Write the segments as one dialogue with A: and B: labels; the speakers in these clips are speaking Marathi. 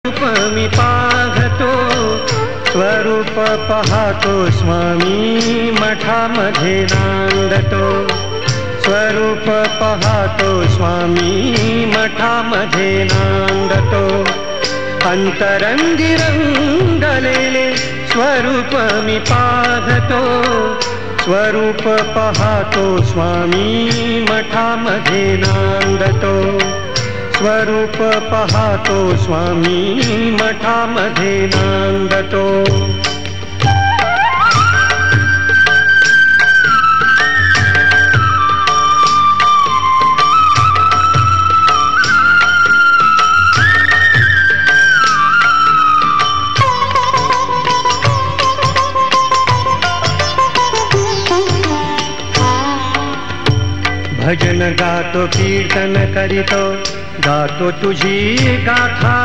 A: मी पाहतो स्वरूप पाहतो स्वामी मठामध्ये नांदतो स्वरूप पाहतो स्वामी मठामध्ये नांदतो अंतरंगी रंगलेले स्वरूप मी पाहतो स्वरूप पाहतो स्वामी मठामध्ये नांदतो स्वरूप पाहतो स्वामी मठामध्ये नांदतो भजन गातो कीर्तन करीतो गातो तुझी गाथा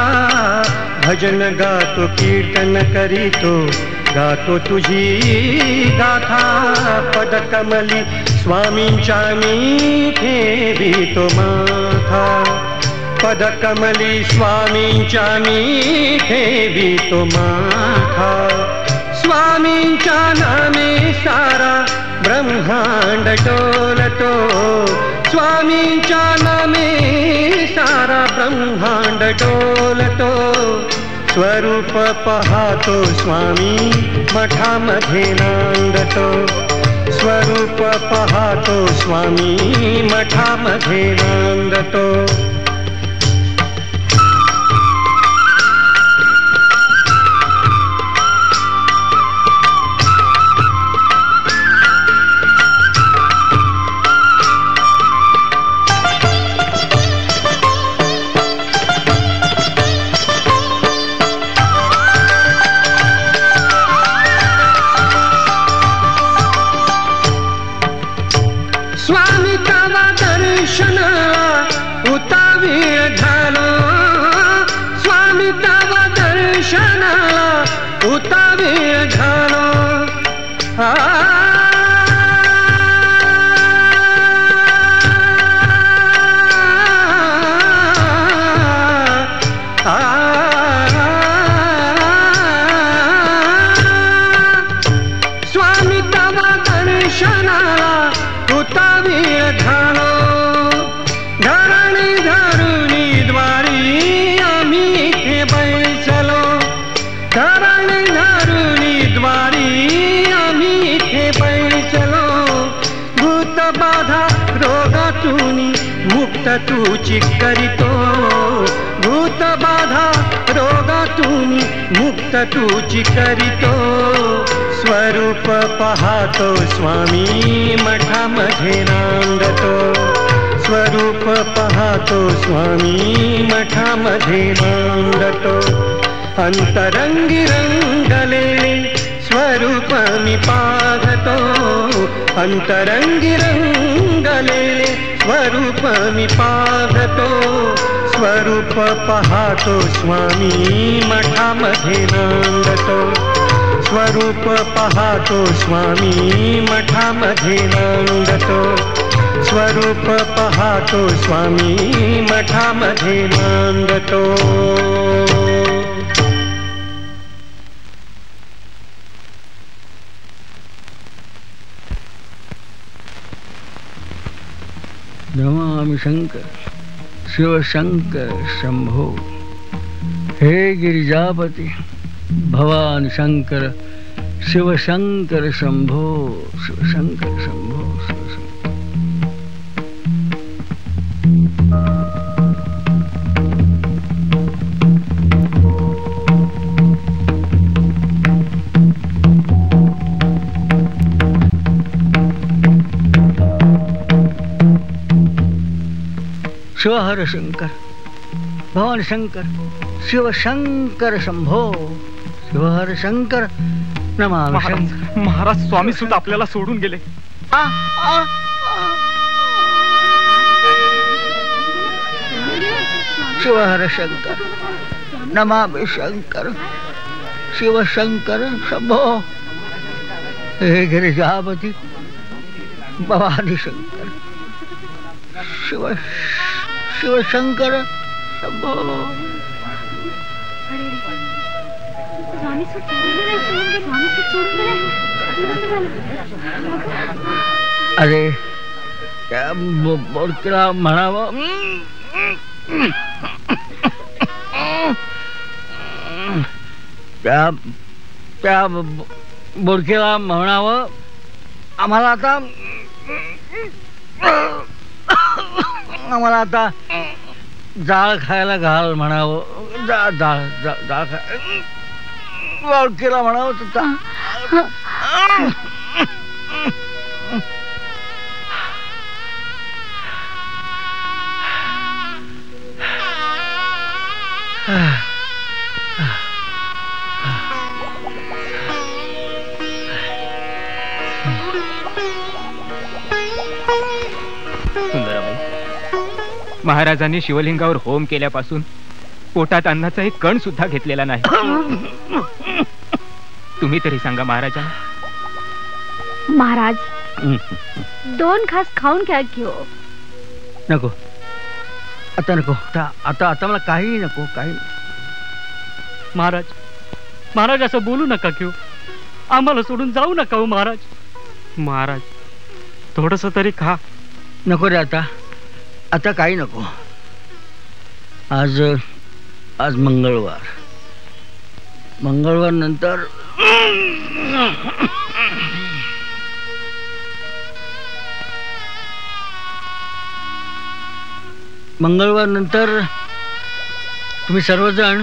A: भजन गातो कीर्तन करीतो गातो तुझी गाथा पदकमली स्वामींच्या मी ठेवितो माथा पदकमली स्वामींच्या मी ठेवितो माथा स्वामींच्या नामे सारा ब्रह्मांड डोलतो स्वामींच्या नामे सारा ब्रह्मांड डोलतो स्वरूप पाहतो स्वामी मठामध्ये नांदतो स्वरूप पाहतो स्वामी मठामध्ये नांदतो तुची करीतो भूत बाधा रोगातून मुक्त तुची करीतो स्वरूप पाहतो स्वामी मठामध्ये नांदतो स्वरूप पाहतो स्वामी मठामध्ये नांदतो अंतरंगी रंगलेले स्वरूप मी पाहतो अंतरंगी रंगलेले स्वरूप मी पाहतो स्वरूप पाहतो स्वामी मठामध्ये नांदतो स्वरूप पाहतो स्वामी मठामध्ये नांदतो स्वरूप पाहतो स्वामी मठामध्ये नांदतो
B: नमामि शंकर शिव शंकर शंभो हे गिरिजापति भवानी शंकर शिव शंकर शंभो शिव शंकर शंभो शिव शिवहर शंकर भवानी शंकर शिव शंकर शंभो शिवहर शंकर नमामि शंकर
C: महाराज स्वामी सुद्धा आपल्याला सोडून गेले
B: शिवहर शंकर नमामि शंकर शिव शंकर शंभो हे गिरिजापति भवानी शंकर शिव शिव शंकर शंभो अरे त्या बोडकीला म्हणावं त्या बोडकीला म्हणावं आम्हाला आता जाळ खायला घाल म्हणावं. जाळ खाय बोडकीला म्हणावं तुझा.
C: सुंदराबाई, महाराजांनी शिवलिंगावर होम केल्यापासून पोटात अन्नाचा एक कण सुद्धा घेतलेला नाही. तुम्ही तरी सांगा महाराजांना.
D: महाराज 2 घास खाऊन घ्या घेऊ.
B: नको आता नको. आता मला काही नको. काही
E: महाराज असं बोलू नका घेऊ. आम्हाला सोडून जाऊ नका हो महाराज. महाराज थोडस तरी खा.
B: नको रे. आता काही नको. आज मंगळवार नंतर तुम्ही सर्वजण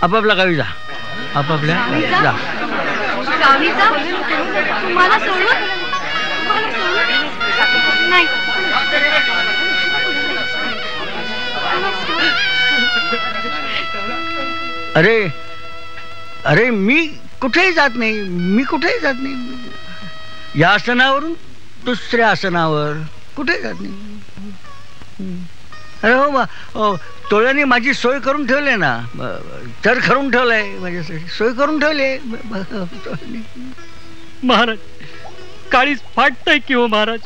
B: आपापल्या गावी जा. आपापल्या जा.
D: तुम्हाला सोडून नाही.
B: अरे मी कुठेही जात नाही. या आसनावरून दुसऱ्या आसनावर कुठे जात नाही. अरे हो, तोळ्याने माझी सोय करून ठेवली ना. तर करून ठेवलंय माझ्यासाठी. सोय करून ठेवली.
E: महाराज काळीच फाटतय की हो महाराज.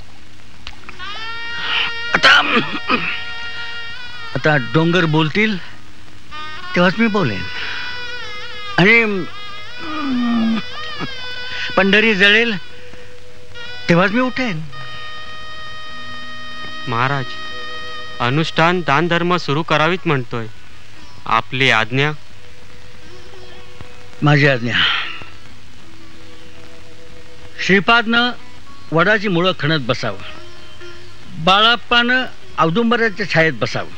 B: आता डोंगर बोलतील तेव्हाच मी बोलेन. आणि पंढरी जळेल तेव्हाच मी उठेन.
F: महाराज अनुष्ठान दान धर्म सुरू करावीत म्हणतोय. आपली आज्ञा.
B: माझी आज्ञा. श्रीपादनं वडाची मुळं खणत बसावं. बाळाप्पानं औदुंबराच्या छायेत बसावं.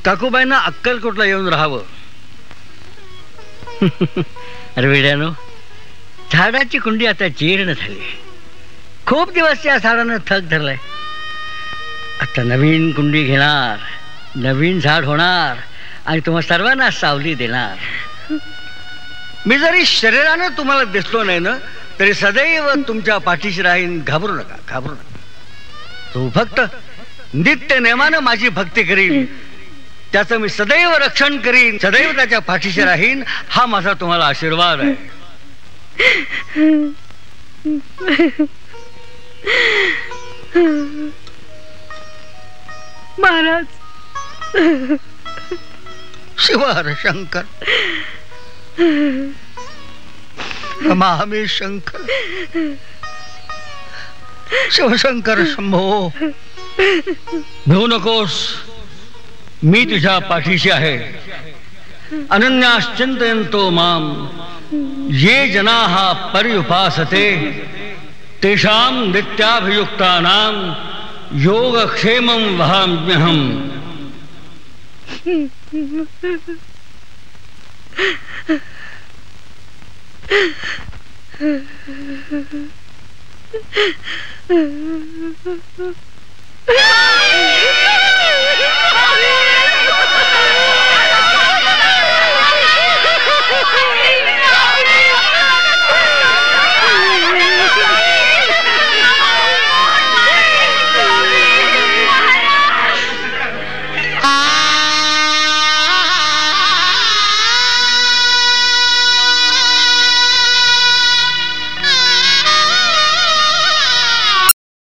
B: काकूबाईनं अक्कलकोटला येऊन राहावं. अरे वेड्यानो, झाडाची कुंडी आता जीर्ण झाली. खूप दिवस या झाडानं थक धरलाय. आता नवीन कुंडी घेणार, नवीन झाड होणार आणि तुम्हा सर्वांना सावली देणार. मी जरी शरीरानं तुम्हाला दिसलो नाही ना तरी सदैव तुमच्या पाठीशी राहीन. घाबरू नका. तू फक्त नित्य नेमानं माझी भक्ती करीन, त्याचं मी सदैव रक्षण करीन, सदैव त्याच्या पाठीशी राहीन. हा माझा तुम्हाला आशीर्वाद आहे.
D: महाराज.
B: शिवार शंकर, महामी शंकर, शिवशंकर शंभो. भिवू नकोस, मी तुझ्या पाठीशी आहे. अनन्याश्चिंतयन्तो माम ये जनाः पर्युपासते तेषां नित्याभियुक्तानां योगक्षेमं वहाम्यहम्.